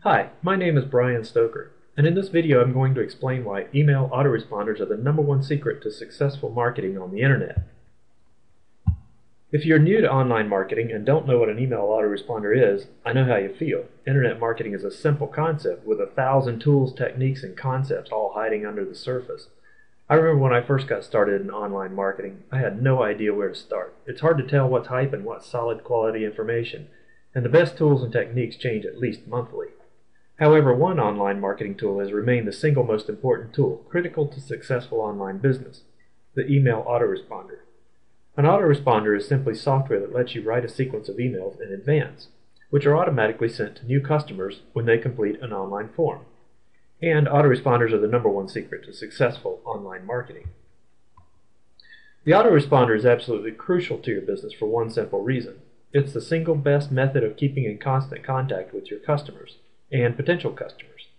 Hi, my name is Brian Stoker, and in this video I'm going to explain why email autoresponders are the #1 secret to successful marketing on the internet. If you're new to online marketing and don't know what an email autoresponder is, I know how you feel. Internet marketing is a simple concept with 1,000 tools, techniques, and concepts all hiding under the surface. I remember when I first got started in online marketing, I had no idea where to start. It's hard to tell what's hype and what's solid quality information, and the best tools and techniques change at least monthly. However, one online marketing tool has remained the single most important tool, critical to successful online business: the email autoresponder. An autoresponder is simply software that lets you write a sequence of emails in advance, which are automatically sent to new customers when they complete an online form. And autoresponders are the #1 secret to successful online marketing. The autoresponder is absolutely crucial to your business for one simple reason. It's the single best method of keeping in constant contact with your customers and potential customers.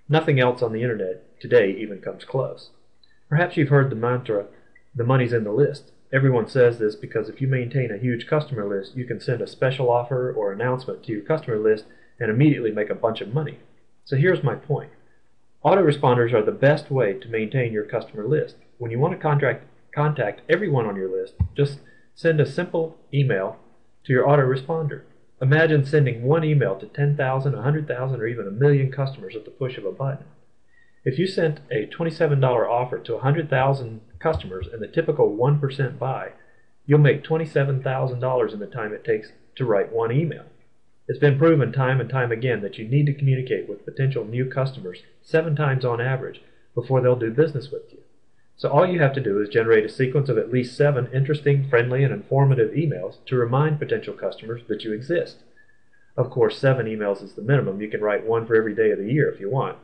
Nothing else on the internet today even comes close. Perhaps you've heard the mantra, "the money's in the list." Everyone says this because if you maintain a huge customer list, you can send a special offer or announcement to your customer list and immediately make a bunch of money. So here's my point. Autoresponders are the best way to maintain your customer list. When you want to contact everyone on your list, just send a simple email to your autoresponder. Imagine sending one email to 10,000, 100,000, or even 1,000,000 customers at the push of a button. If you sent a $27 offer to 100,000 customers and the typical 1% buy, you'll make $27,000 in the time it takes to write one email. It's been proven time and time again that you need to communicate with potential new customers 7 times on average before they'll do business with you. So all you have to do is generate a sequence of at least 7 interesting, friendly, and informative emails to remind potential customers that you exist. Of course, 7 emails is the minimum. You can write one for every day of the year if you want,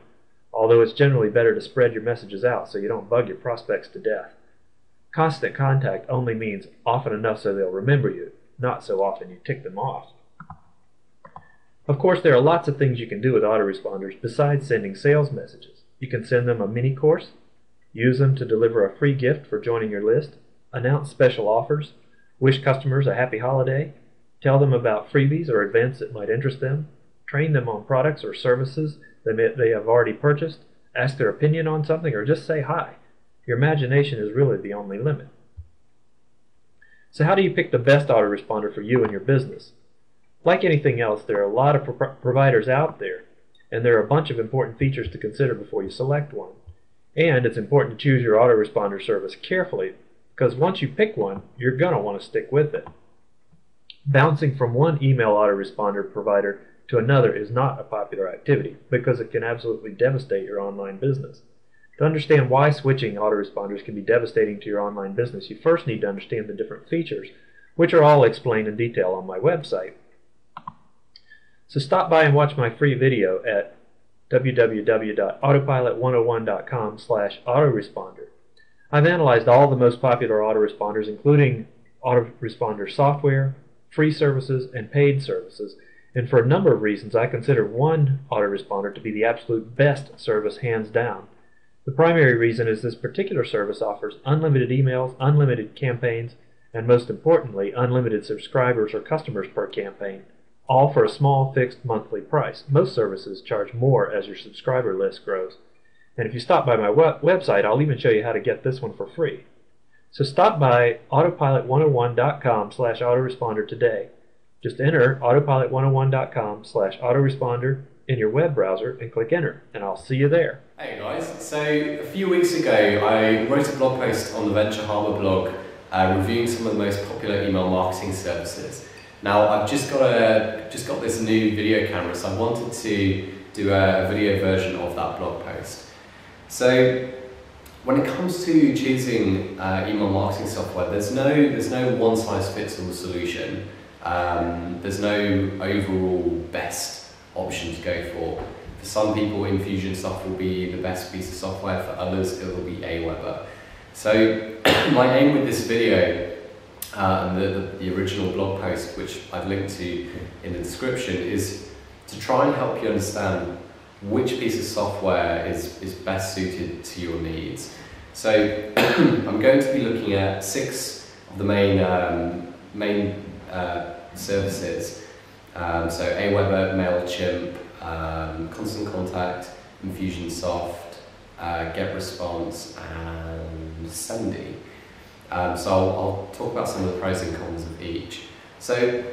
although it's generally better to spread your messages out so you don't bug your prospects to death. Constant contact only means often enough so they'll remember you, not so often you tick them off. Of course, there are lots of things you can do with autoresponders besides sending sales messages. You can send them a mini course, use them to deliver a free gift for joining your list, announce special offers, wish customers a happy holiday, tell them about freebies or events that might interest them, train them on products or services that they have already purchased, ask their opinion on something, or just say hi. Your imagination is really the only limit. So how do you pick the best autoresponder for you and your business? Like anything else, there are a lot of providers out there, and there are a bunch of important features to consider before you select one. And it's important to choose your autoresponder service carefully, because once you pick one, you're going to want to stick with it. Bouncing from one email autoresponder provider to another is not a popular activity, because it can absolutely devastate your online business. To understand why switching autoresponders can be devastating to your online business, you first need to understand the different features, which are all explained in detail on my website. So stop by and watch my free video at www.autopilot101.com/autoresponder. I've analyzed all the most popular autoresponders, including autoresponder software, free services, and paid services, and for a number of reasons I consider one autoresponder to be the absolute best service hands down. The primary reason is this particular service offers unlimited emails, unlimited campaigns, and most importantly, unlimited subscribers or customers per campaign, all for a small fixed monthly price. Most services charge more as your subscriber list grows. And if you stop by my website, I'll even show you how to get this one for free. So stop by autopilot101.com/autoresponder today. Just enter autopilot101.com/autoresponder in your web browser and click enter, and I'll see you there. Hey guys, so a few weeks ago I wrote a blog post on the Venture Harbour blog reviewing some of the most popular email marketing services. Now I've just got this new video camera, so I wanted to do a video version of that blog post. So when it comes to choosing email marketing software, there's no one-size-fits-all solution. There's no overall best option to go for. For some people, Infusionsoft will be the best piece of software. For others, it will be Aweber. So my aim with this video and the original blog post, which I've linked to in the description, is to try and help you understand which piece of software is best suited to your needs. So I'm going to be looking at 6 of the main services. So Aweber, MailChimp, Constant Contact, Infusionsoft, GetResponse, and Sendy. So I'll talk about some of the pros and cons of each. So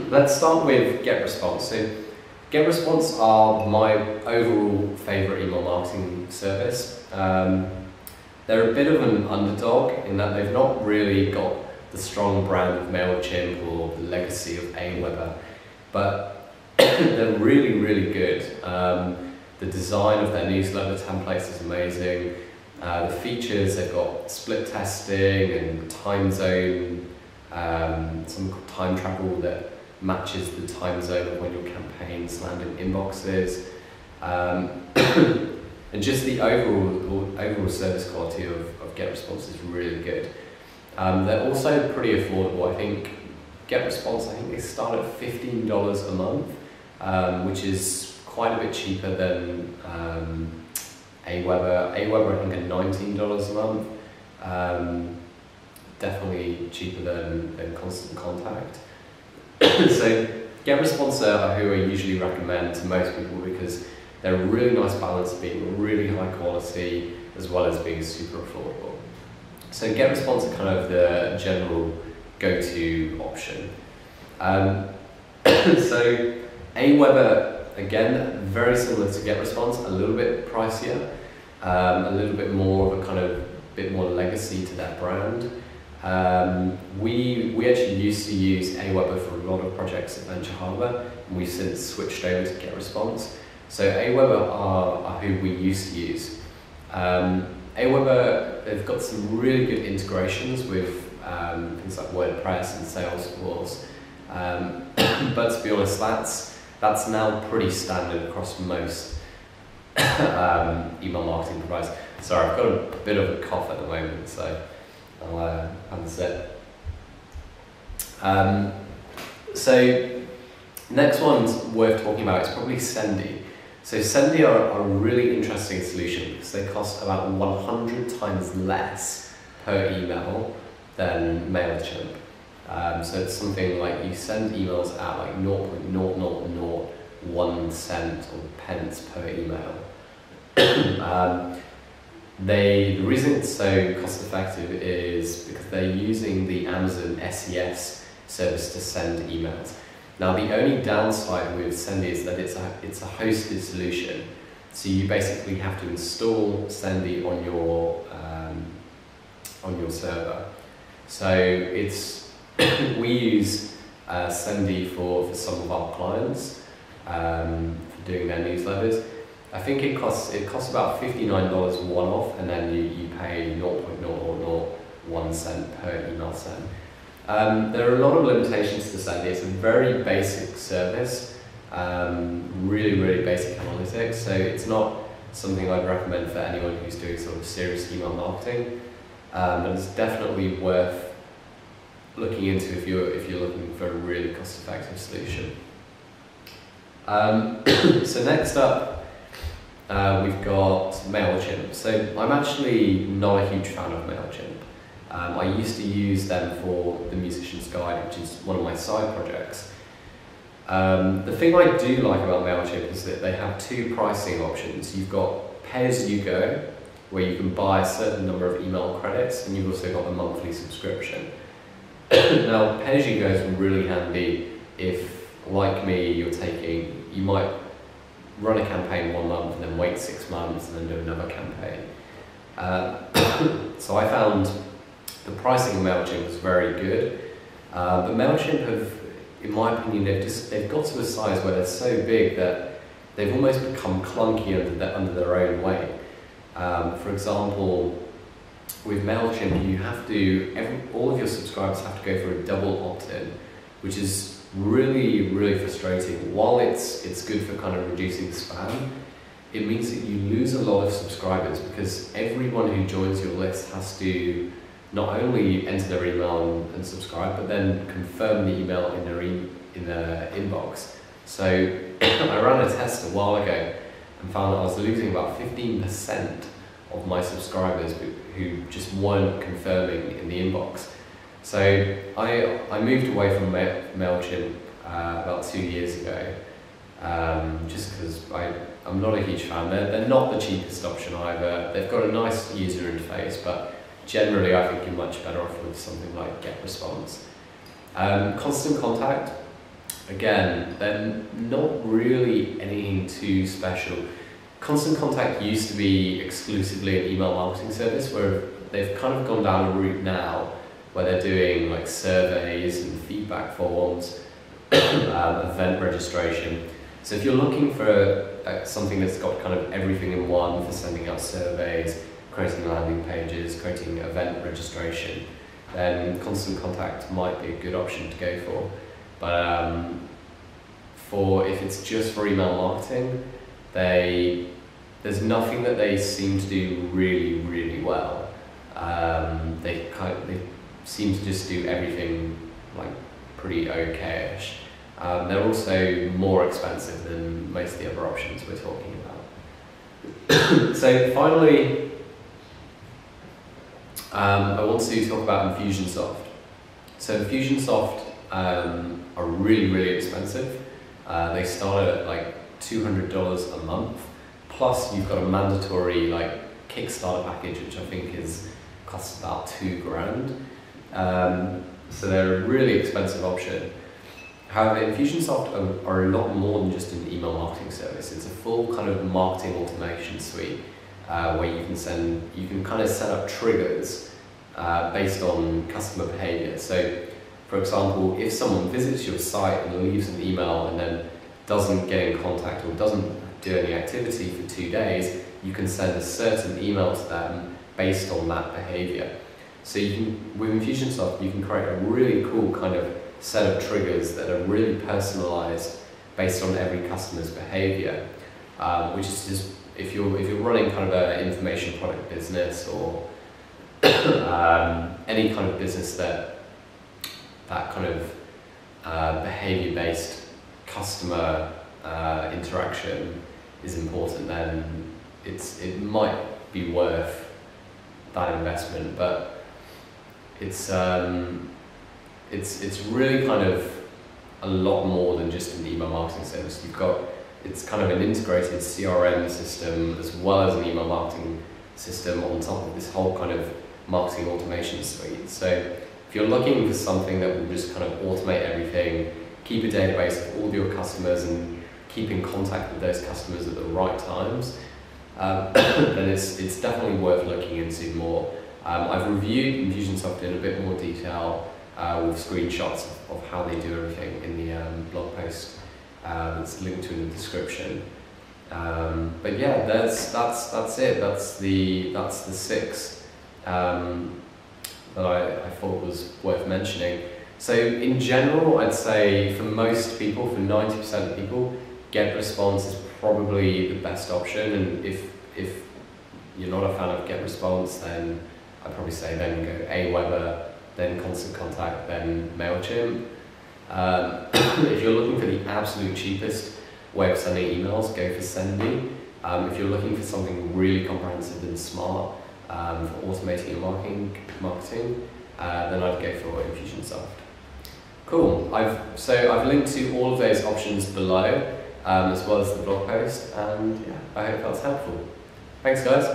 let's start with GetResponse. So GetResponse are my overall favourite email marketing service. They're a bit of an underdog in that they've not really got the strong brand of MailChimp or the legacy of Aweber, but they're really, really good. The design of their newsletter templates is amazing. The features, they've got split testing and time zone, something called time travel that matches the time zone of when your campaigns land in inboxes. And just the overall service quality of GetResponse is really good. They're also pretty affordable. I think GetResponse, they start at $15 a month, which is quite a bit cheaper than Aweber. Aweber, I think, at $19 a month. Definitely cheaper than Constant Contact. So GetResponse are who I usually recommend to most people because they're a really nice balance of being really high quality as well as being super affordable. So GetResponse are kind of the general go-to option. So Aweber, again, very similar to GetResponse, a little bit pricier, a little bit more of a kind of bit more legacy to that brand. We actually used to use Aweber for a lot of projects at Venture Harbor, and we've since switched over to GetResponse. So Aweber are who we used to use. Aweber, they've got some really good integrations with things like WordPress and Salesforce. But to be honest, that's now pretty standard across most email marketing providers. Sorry, I've got a bit of a cough at the moment, so I'll have a sip. So next one's worth talking about is probably Sendy. So Sendy are a really interesting solution because they cost about 100 times less per email than MailChimp. So it's something like you send emails at like 0.0001 cent or pence per email. The reason it's so cost effective is because they're using the Amazon SES service to send emails. Now the only downside with Sendy is that it's a hosted solution. So you basically have to install Sendy on your server. So it's we use Sendy for some of our clients for doing their newsletters. I think it costs about $59 one-off, and then you pay 0.001 cent per email sent. There are a lot of limitations to Sendy. It's a very basic service, really, really basic analytics, so it's not something I'd recommend for anyone who's doing sort of serious email marketing, but it's definitely worth looking into if you're looking for a really cost-effective solution. So next up, we've got MailChimp. So I'm actually not a huge fan of MailChimp. I used to use them for the Musician's Guide, which is one of my side projects. The thing I do like about MailChimp is that they have two pricing options. You've got pay-as-you-go, where you can buy a certain number of email credits, and you've also got a monthly subscription. Now, pay-as-you-go is really handy if, like me, you might run a campaign 1 month and then wait 6 months and then do another campaign. So I found the pricing of MailChimp was very good, but MailChimp have, in my opinion, they've got to a size where they're so big that they've almost become clunky under their own weight. For example, with MailChimp, you have to, all of your subscribers have to go for a double opt-in, which is really, really frustrating. While it's good for kind of reducing spam, it means that you lose a lot of subscribers because everyone who joins your list has to not only enter their email and subscribe, but then confirm the email in their inbox. So I ran a test a while ago and found that I was losing about 15% of my subscribers who just weren't confirming in the inbox. So I moved away from MailChimp about 2 years ago, just because I'm not a huge fan. They're not the cheapest option either. They've got a nice user interface, but generally I think you're much better off with something like GetResponse. Constant Contact, again, they're not really anything too special. Constant Contact used to be exclusively an email marketing service, where they've kind of gone down a route now where they're doing like surveys and feedback forms, event registration. So if you're looking for something that's got kind of everything in one for sending out surveys, creating landing pages, creating event registration, then Constant Contact might be a good option to go for. But if it's just for email marketing, there's nothing that they seem to do really well. They seem to just do everything like pretty okay-ish. They're also more expensive than most of the other options we're talking about. So finally, I want to talk about Infusionsoft. So Infusionsoft are really expensive. They start at like $200 a month. Plus, you've got a mandatory like Kickstarter package, which I think costs about $2,000. So they're a really expensive option. However, Infusionsoft are a lot more than just an email marketing service. It's a full kind of marketing automation suite where you can kind of set up triggers based on customer behavior. So, for example, if someone visits your site and leaves an email and then doesn't get in contact or doesn't do any activity for 2 days, you can send a certain email to them based on that behavior. So with Infusionsoft, you can create a really cool kind of set of triggers that are really personalized based on every customer's behavior, which is just, if you're running kind of an information product business or any kind of business that kind of behavior-based customer interaction is important, then it might be worth that investment. But it's really kind of a lot more than just an email marketing service. It's kind of an integrated CRM system as well as an email marketing system on top of this whole kind of marketing automation suite. So if you're looking for something that will just kind of automate everything, keep a database of all of your customers and keep in contact with those customers at the right times, then it's definitely worth looking into more. I've reviewed Infusionsoft in a bit more detail with screenshots of how they do everything in the blog post that's linked to in the description. But yeah, that's it. That's the 6 that I thought was worth mentioning. So in general, I'd say for most people, for 90% of people, GetResponse is probably the best option. And if you're not a fan of GetResponse, then I'd probably say then go Aweber, then Constant Contact, then MailChimp. If you're looking for the absolute cheapest way of sending emails, go for Sendy. If you're looking for something really comprehensive and smart for automating your marketing, then I'd go for Infusionsoft. Cool. I've linked to all of those options below, as well as the blog post, and yeah, I hope that's helpful. Thanks, guys.